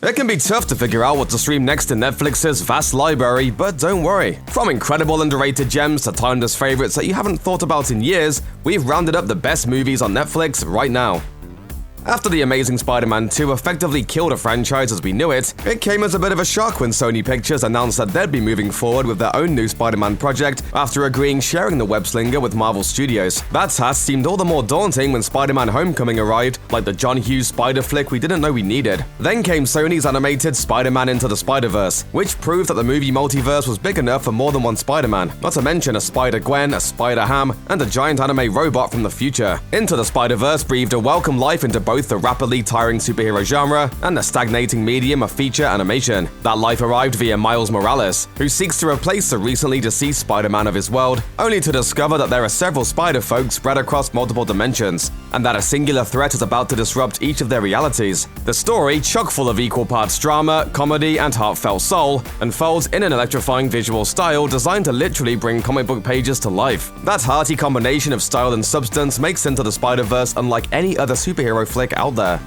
It can be tough to figure out what to stream next in Netflix's vast library, but don't worry. From incredible underrated gems to timeless favorites that you haven't thought about in years, we've rounded up the best movies on Netflix right now. After The Amazing Spider-Man 2 effectively killed a franchise as we knew it, it came as a bit of a shock when Sony Pictures announced that they'd be moving forward with their own new Spider-Man project after agreeing sharing the web-slinger with Marvel Studios. That task seemed all the more daunting when Spider-Man Homecoming arrived, like the John Hughes spider flick we didn't know we needed. Then came Sony's animated Spider-Man Into the Spider-Verse, which proved that the movie multiverse was big enough for more than one Spider-Man, not to mention a Spider-Gwen, a Spider-Ham, and a giant anime robot from the future. Into the Spider-Verse breathed a welcome life into both the rapidly tiring superhero genre and the stagnating medium of feature animation. That life arrived via Miles Morales, who seeks to replace the recently deceased Spider-Man of his world, only to discover that there are several Spider-Folk spread across multiple dimensions, and that a singular threat is about to disrupt each of their realities. The story, chock full of equal parts drama, comedy, and heartfelt soul, unfolds in an electrifying visual style designed to literally bring comic book pages to life. That hearty combination of style and substance makes Into the Spider-Verse unlike any other superhero flick out there.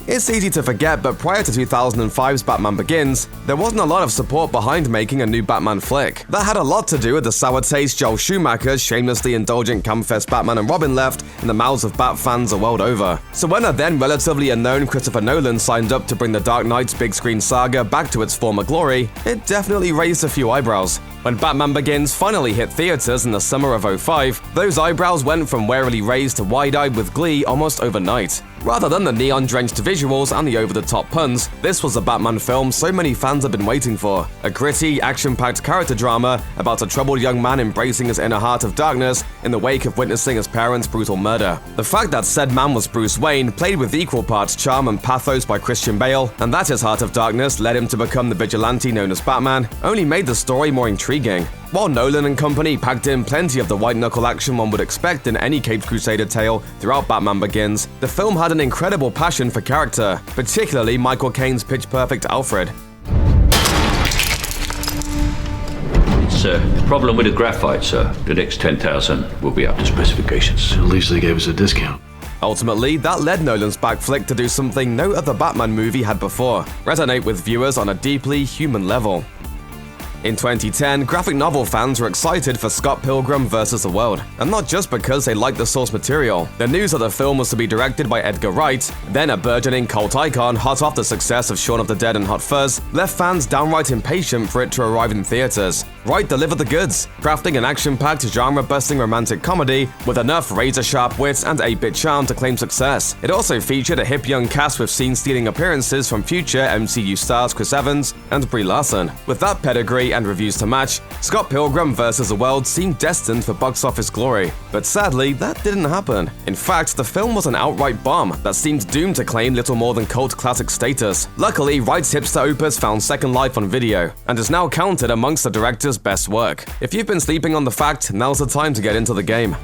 It's easy to forget, but prior to 2005's Batman Begins, there wasn't a lot of support behind making a new Batman flick. That had a lot to do with the sour taste Joel Schumacher's shamelessly indulgent camp-fest Batman and Robin left in the mouths of Bat fans the world over. So when a then relatively unknown Christopher Nolan signed up to bring the Dark Knight's big screen saga back to its former glory, it definitely raised a few eyebrows. When Batman Begins finally hit theaters in the summer of '05, those eyebrows went from warily raised to wide-eyed with glee almost overnight. Rather than the neon-drenched visuals and the over-the-top puns, this was the Batman film so many fans have been waiting for. A gritty, action-packed character drama about a troubled young man embracing his inner heart of darkness in the wake of witnessing his parents' brutal murder. The fact that said man was Bruce Wayne, played with equal parts charm and pathos by Christian Bale, and that his heart of darkness led him to become the vigilante known as Batman, only made the story more intriguing. While Nolan and company packed in plenty of the white-knuckle action one would expect in any Caped Crusader tale throughout Batman Begins, the film had an incredible passion for character, particularly Michael Caine's pitch-perfect Alfred. It's a problem with the graphite, sir. The next 10,000 will be up to specifications. At least they gave us a discount. Ultimately, that led Nolan's back flick to do something no other Batman movie had before: resonate with viewers on a deeply human level. In 2010, graphic novel fans were excited for Scott Pilgrim vs. the World, and not just because they liked the source material. The news that the film was to be directed by Edgar Wright, then a burgeoning cult icon hot off the success of Shaun of the Dead and Hot Fuzz, left fans downright impatient for it to arrive in theaters. Wright delivered the goods, crafting an action-packed, genre-busting romantic comedy with enough razor-sharp wit and 8-bit charm to claim success. It also featured a hip young cast with scene-stealing appearances from future MCU stars Chris Evans and Brie Larson. With that pedigree and reviews to match, Scott Pilgrim vs. the World seemed destined for box office glory. But sadly, that didn't happen. In fact, the film was an outright bomb that seemed doomed to claim little more than cult classic status. Luckily, Wright's hipster opus found second life on video, and is now counted amongst the director's best work. If you've been sleeping on the fact, now's the time to get into the game.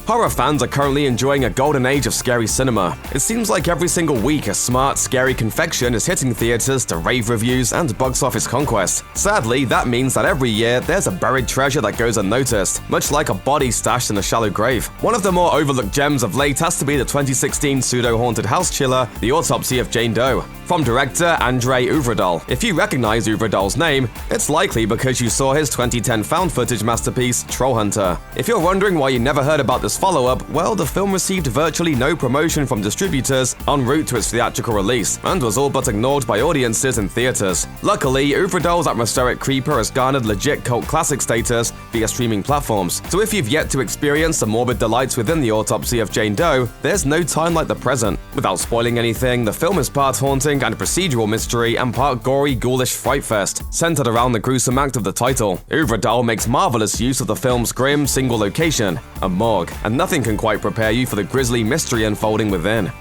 Horror fans are currently enjoying a golden age of scary cinema. It seems like every single week a smart, scary confection is hitting theaters to rave reviews and box office conquest. Sadly, that means that every year there's a buried treasure that goes unnoticed, much like a body stashed in a shallow grave. One of the more overlooked gems of late has to be the 2016 pseudo-haunted house chiller, The Autopsy of Jane Doe, from director Andrei Uvredal. If you recognize Uvredal's name, it's likely because you saw his 2010 found footage masterpiece, Troll Hunter. If you're wondering why you never heard about this follow-up, well, the film received virtually no promotion from distributors en route to its theatrical release, and was all but ignored by audiences in theaters. Luckily, Uvredal's atmospheric creeper has garnered legit cult classic status via streaming platforms, so if you've yet to experience the morbid delights within The Autopsy of Jane Doe, there's no time like the present. Without spoiling anything, the film is part haunting and procedural mystery and part gory, ghoulish fright fest, centered around the gruesome act of the title. Uvredal makes marvelous use of the film's grim, single location, a morgue, and nothing can quite prepare you for the grisly mystery unfolding within.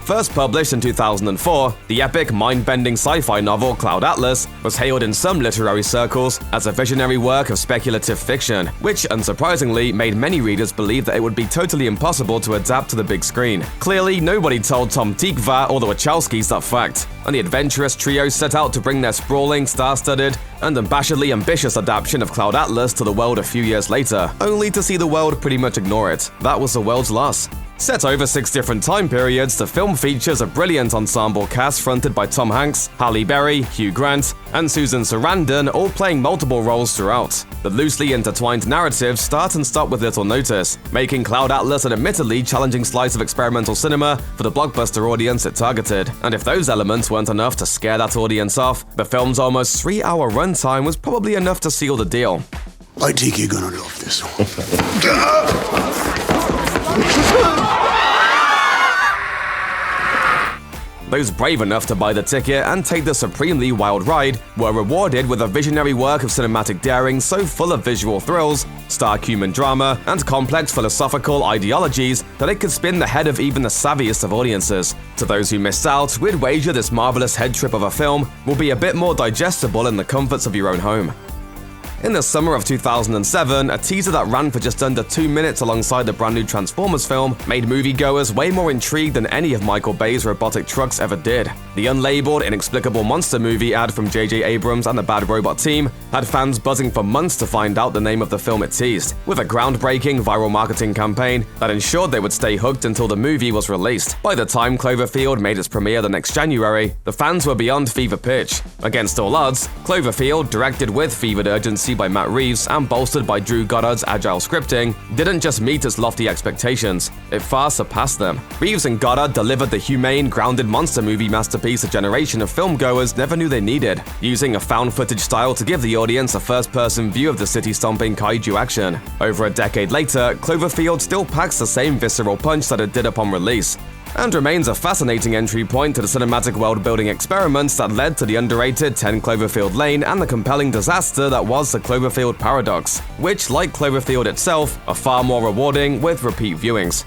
First published in 2004, the epic, mind-bending sci-fi novel Cloud Atlas was hailed in some literary circles as a visionary work of speculative fiction, which, unsurprisingly, made many readers believe that it would be totally impossible to adapt to the big screen. Clearly, nobody told Tom Tykwer or the Wachowskis that fact, and the adventurous trio set out to bring their sprawling, star-studded, and unabashedly ambitious adaptation of Cloud Atlas to the world a few years later, only to see the world pretty much ignore it. That was the world's loss. Set over 6 different time periods, the film features a brilliant ensemble cast fronted by Tom Hanks, Halle Berry, Hugh Grant, and Susan Sarandon, all playing multiple roles throughout. The loosely intertwined narratives start and stop with little notice, making Cloud Atlas an admittedly challenging slice of experimental cinema for the blockbuster audience it targeted. And if those elements weren't enough to scare that audience off, the film's almost 3-hour runtime was probably enough to seal the deal. I think you're gonna love this one. Those brave enough to buy the ticket and take the supremely wild ride were rewarded with a visionary work of cinematic daring so full of visual thrills, stark human drama, and complex philosophical ideologies that it could spin the head of even the savviest of audiences. To those who missed out, we'd wager this marvelous head trip of a film will be a bit more digestible in the comforts of your own home. In the summer of 2007, a teaser that ran for just under 2 minutes alongside the brand new Transformers film made moviegoers way more intrigued than any of Michael Bay's robotic trucks ever did. The unlabeled, inexplicable monster movie ad from J.J. Abrams and the Bad Robot team had fans buzzing for months to find out the name of the film it teased, with a groundbreaking viral marketing campaign that ensured they would stay hooked until the movie was released. By the time Cloverfield made its premiere the next January, the fans were beyond fever pitch. Against all odds, Cloverfield, directed with fevered urgency by Matt Reeves and bolstered by Drew Goddard's agile scripting, didn't just meet its lofty expectations, it far surpassed them. Reeves and Goddard delivered the humane, grounded monster movie masterpiece a generation of filmgoers never knew they needed, using a found-footage style to give the audience a first-person view of the city-stomping kaiju action. Over a decade later, Cloverfield still packs the same visceral punch that it did upon release, and remains a fascinating entry point to the cinematic world-building experiments that led to the underrated 10 Cloverfield Lane and the compelling disaster that was the Cloverfield paradox, which, like Cloverfield itself, are far more rewarding with repeat viewings.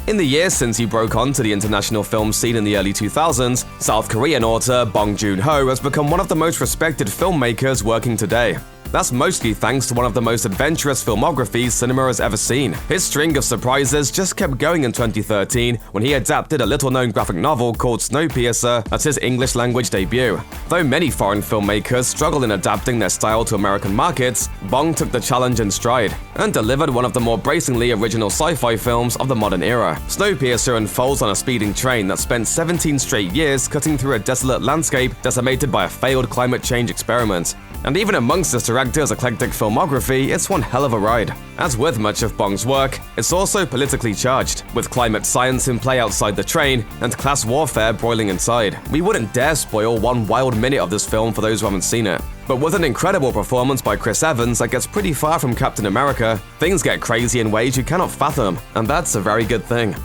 In the years since he broke onto the international film scene in the early 2000s, South Korean author Bong Joon-ho has become one of the most respected filmmakers working today. That's mostly thanks to one of the most adventurous filmographies cinema has ever seen. His string of surprises just kept going in 2013 when he adapted a little-known graphic novel called Snowpiercer as his English-language debut. Though many foreign filmmakers struggle in adapting their style to American markets, Bong took the challenge in stride and delivered one of the more bracingly original sci-fi films of the modern era. Snowpiercer unfolds on a speeding train that spent 17 straight years cutting through a desolate landscape decimated by a failed climate change experiment. And even amongst this director's eclectic filmography, it's one hell of a ride. As with much of Bong's work, it's also politically charged, with climate science in play outside the train and class warfare broiling inside. We wouldn't dare spoil one wild minute of this film for those who haven't seen it. But with an incredible performance by Chris Evans that gets pretty far from Captain America, things get crazy in ways you cannot fathom, and that's a very good thing.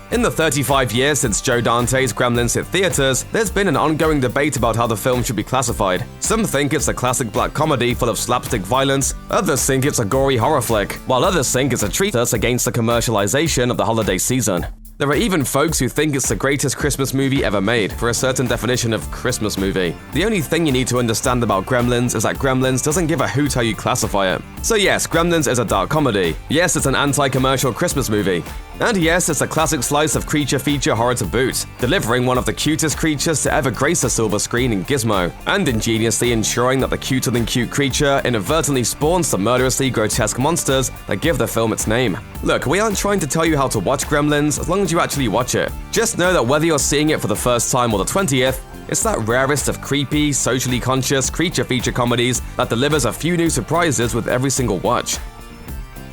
In the 35 years since Joe Dante's Gremlins hit theaters, there's been an ongoing debate about how the film should be classified. Some think it's a classic black comedy full of slapstick violence, others think it's a gory horror flick, while others think it's a treatise against the commercialization of the holiday season. There are even folks who think it's the greatest Christmas movie ever made, for a certain definition of Christmas movie. The only thing you need to understand about Gremlins is that Gremlins doesn't give a hoot how you classify it. So yes, Gremlins is a dark comedy. Yes, it's an anti-commercial Christmas movie. And yes, it's a classic slice of creature feature horror to boot, delivering one of the cutest creatures to ever grace the silver screen in Gizmo, and ingeniously ensuring that the cuter-than-cute creature inadvertently spawns the murderously grotesque monsters that give the film its name. Look, we aren't trying to tell you how to watch Gremlins as long as you actually watch it. Just know that whether you're seeing it for the first time or the 20th, it's that rarest of creepy, socially conscious creature feature comedies that delivers a few new surprises with every single watch.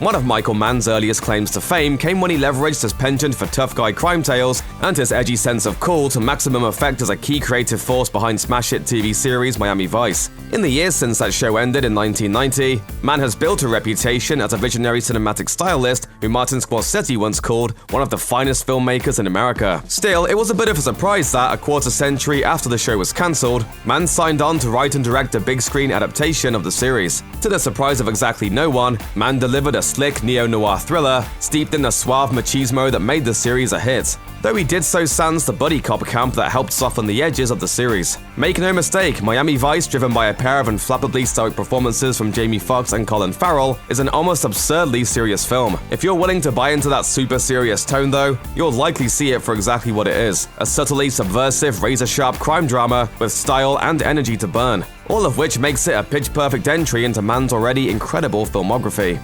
One of Michael Mann's earliest claims to fame came when he leveraged his penchant for tough guy crime tales and his edgy sense of cool to maximum effect as a key creative force behind smash hit TV series Miami Vice. In the years since that show ended in 1990, Mann has built a reputation as a visionary cinematic stylist who Martin Scorsese once called one of the finest filmmakers in America. Still, it was a bit of a surprise that, a quarter century after the show was cancelled, Mann signed on to write and direct a big screen adaptation of the series. To the surprise of exactly no one, Mann delivered a slick neo-noir thriller steeped in the suave machismo that made the series a hit, though he did so sans the buddy cop camp that helped soften the edges of the series. Make no mistake, Miami Vice, driven by a pair of unflappably stoic performances from Jamie Foxx and Colin Farrell, is an almost absurdly serious film. If you're willing to buy into that super serious tone though, you'll likely see it for exactly what it is, a subtly subversive, razor-sharp crime drama with style and energy to burn, all of which makes it a pitch-perfect entry into Mann's already incredible filmography.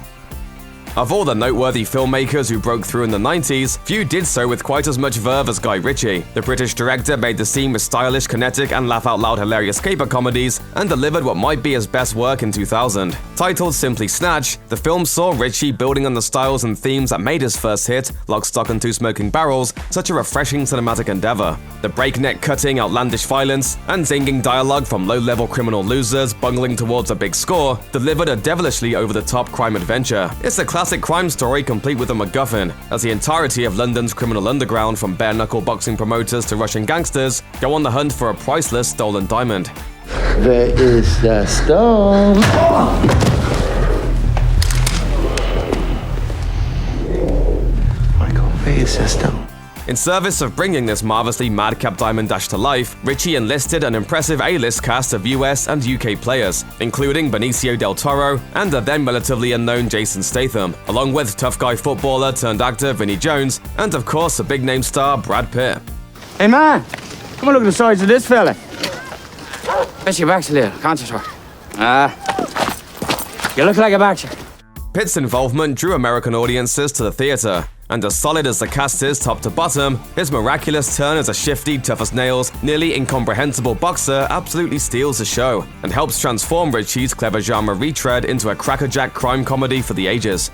Of all the noteworthy filmmakers who broke through in the 90s, few did so with quite as much verve as Guy Ritchie. The British director made the scene with stylish, kinetic, and laugh-out-loud hilarious caper comedies, and delivered what might be his best work in 2000. Titled simply Snatch, the film saw Ritchie building on the styles and themes that made his first hit, Lock, Stock and Two Smoking Barrels, such a refreshing cinematic endeavor. The breakneck cutting, outlandish violence, and zinging dialogue from low-level criminal losers bungling towards a big score delivered a devilishly over-the-top crime adventure. It's a classic crime story complete with a MacGuffin, as the entirety of London's criminal underground, from bare-knuckle boxing promoters to Russian gangsters, go on the hunt for a priceless stolen diamond. There is the stone. Michael, where is the stone? In service of bringing this marvelously madcap diamond dash to life, Ritchie enlisted an impressive A-list cast of US and UK players, including Benicio del Toro and the then relatively unknown Jason Statham, along with tough guy footballer turned actor Vinnie Jones, and of course a big-name star Brad Pitt. Hey man, come and look at the size of this fella. Best your back's a little, can't you, sir? You look like a boxer. Pitt's involvement drew American audiences to the theater, and as solid as the cast is top to bottom, his miraculous turn as a shifty, tough-as-nails, nearly incomprehensible boxer absolutely steals the show, and helps transform Ritchie's clever genre retread into a crackerjack crime comedy for the ages.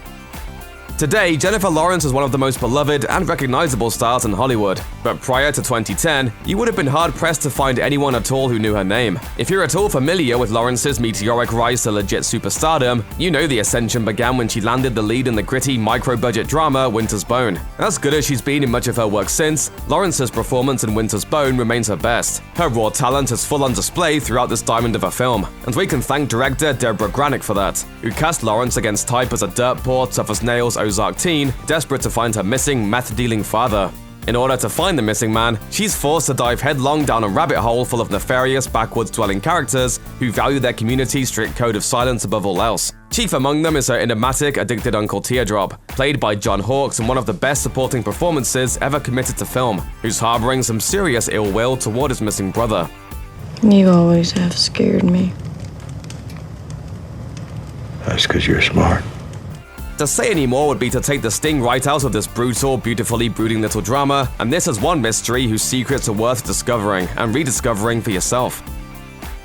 Today, Jennifer Lawrence is one of the most beloved and recognizable stars in Hollywood, but prior to 2010, you would have been hard-pressed to find anyone at all who knew her name. If you're at all familiar with Lawrence's meteoric rise to legit superstardom, you know the ascension began when she landed the lead in the gritty, micro-budget drama Winter's Bone. As good as she's been in much of her work since, Lawrence's performance in Winter's Bone remains her best. Her raw talent is full on display throughout this diamond of a film, and we can thank director Deborah Granick for that, who cast Lawrence against type as a dirt-poor, tough-as-nails Ozark teen, desperate to find her missing, meth-dealing father. In order to find the missing man, she's forced to dive headlong down a rabbit hole full of nefarious, backwoods-dwelling characters who value their community's strict code of silence above all else. Chief among them is her enigmatic, addicted Uncle Teardrop, played by John Hawkes in one of the best supporting performances ever committed to film, who's harboring some serious ill will toward his missing brother. You always have scared me. That's because you're smart. To say any more would be to take the sting right out of this brutal, beautifully brooding little drama, and this is one mystery whose secrets are worth discovering and rediscovering for yourself.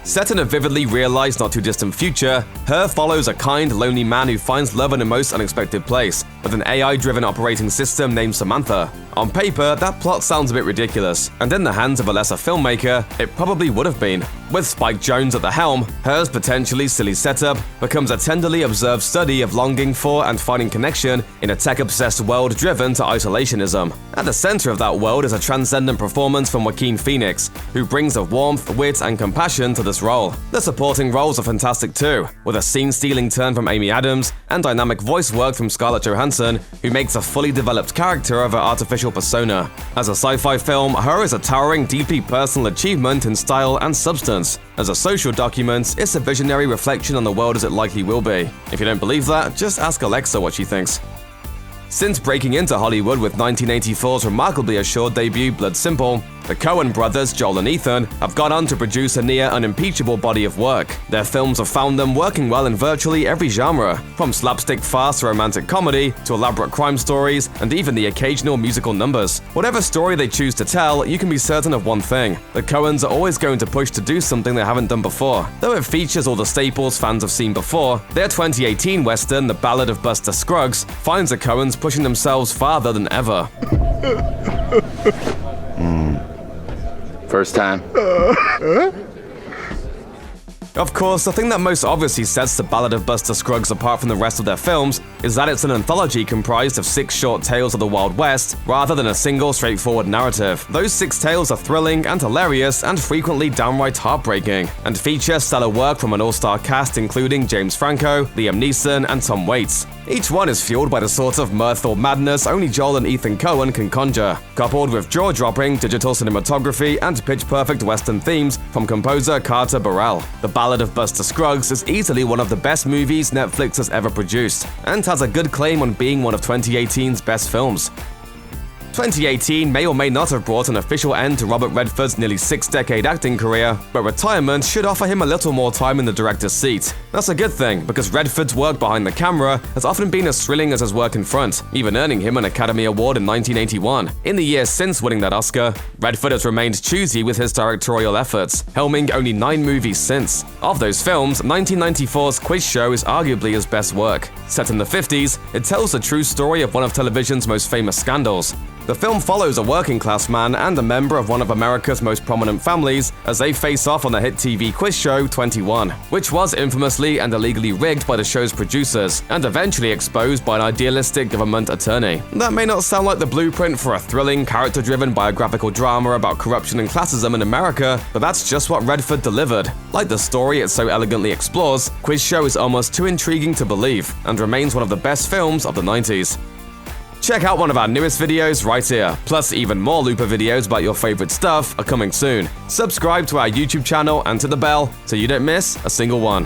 Set in a vividly realized not too distant future, Her follows a kind, lonely man who finds love in a most unexpected place, with an AI-driven operating system named Samantha. On paper, that plot sounds a bit ridiculous, and in the hands of a lesser filmmaker, it probably would have been. With Spike Jonze at the helm, Her's potentially silly setup becomes a tenderly observed study of longing for and finding connection in a tech-obsessed world driven to isolationism. At the center of that world is a transcendent performance from Joaquin Phoenix, who brings a warmth, wit, and compassion to this role. The supporting roles are fantastic too, with a scene-stealing turn from Amy Adams and dynamic voice work from Scarlett Johansson, who makes a fully developed character of her artificial persona. As a sci-fi film, Her is a towering, deeply personal achievement in style and substance. As a social document, it's a visionary reflection on the world as it likely will be. If you don't believe that, just ask Alexa what she thinks. Since breaking into Hollywood with 1984's remarkably assured debut Blood Simple, the Coen brothers, Joel and Ethan, have gone on to produce a near unimpeachable body of work. Their films have found them working well in virtually every genre, from slapstick farce to romantic comedy, to elaborate crime stories, and even the occasional musical numbers. Whatever story they choose to tell, you can be certain of one thing: the Coens are always going to push to do something they haven't done before. Though it features all the staples fans have seen before, their 2018 western, The Ballad of Buster Scruggs, finds the Coens pushing themselves farther than ever. First time. Of course, the thing that most obviously sets The Ballad of Buster Scruggs apart from the rest of their films is that it's an anthology comprised of 6 short tales of the Wild West, rather than a single straightforward narrative. Those 6 tales are thrilling and hilarious and frequently downright heartbreaking, and feature stellar work from an all-star cast including James Franco, Liam Neeson, and Tom Waits. Each one is fueled by the sort of mirth or madness only Joel and Ethan Coen can conjure, coupled with jaw-dropping digital cinematography and pitch-perfect Western themes from composer Carter Burrell. The Ballad of Buster Scruggs is easily one of the best movies Netflix has ever produced, and has a good claim on being one of 2018's best films. 2018 may or may not have brought an official end to Robert Redford's nearly 6-decade acting career, but retirement should offer him a little more time in the director's seat. That's a good thing, because Redford's work behind the camera has often been as thrilling as his work in front, even earning him an Academy Award in 1981. In the years since winning that Oscar, Redford has remained choosy with his directorial efforts, helming only 9 movies since. Of those films, 1994's Quiz Show is arguably his best work. Set in the 50s, it tells the true story of one of television's most famous scandals. The film follows a working-class man and a member of one of America's most prominent families as they face off on the hit TV quiz show 21, which was infamously and illegally rigged by the show's producers and eventually exposed by an idealistic government attorney. That may not sound like the blueprint for a thrilling, character-driven biographical drama about corruption and classism in America, but that's just what Redford delivered. Like the story it so elegantly explores, Quiz Show is almost too intriguing to believe and remains one of the best films of the 90s. Check out one of our newest videos right here, plus even more Looper videos about your favorite stuff are coming soon. Subscribe to our YouTube channel and to the bell so you don't miss a single one.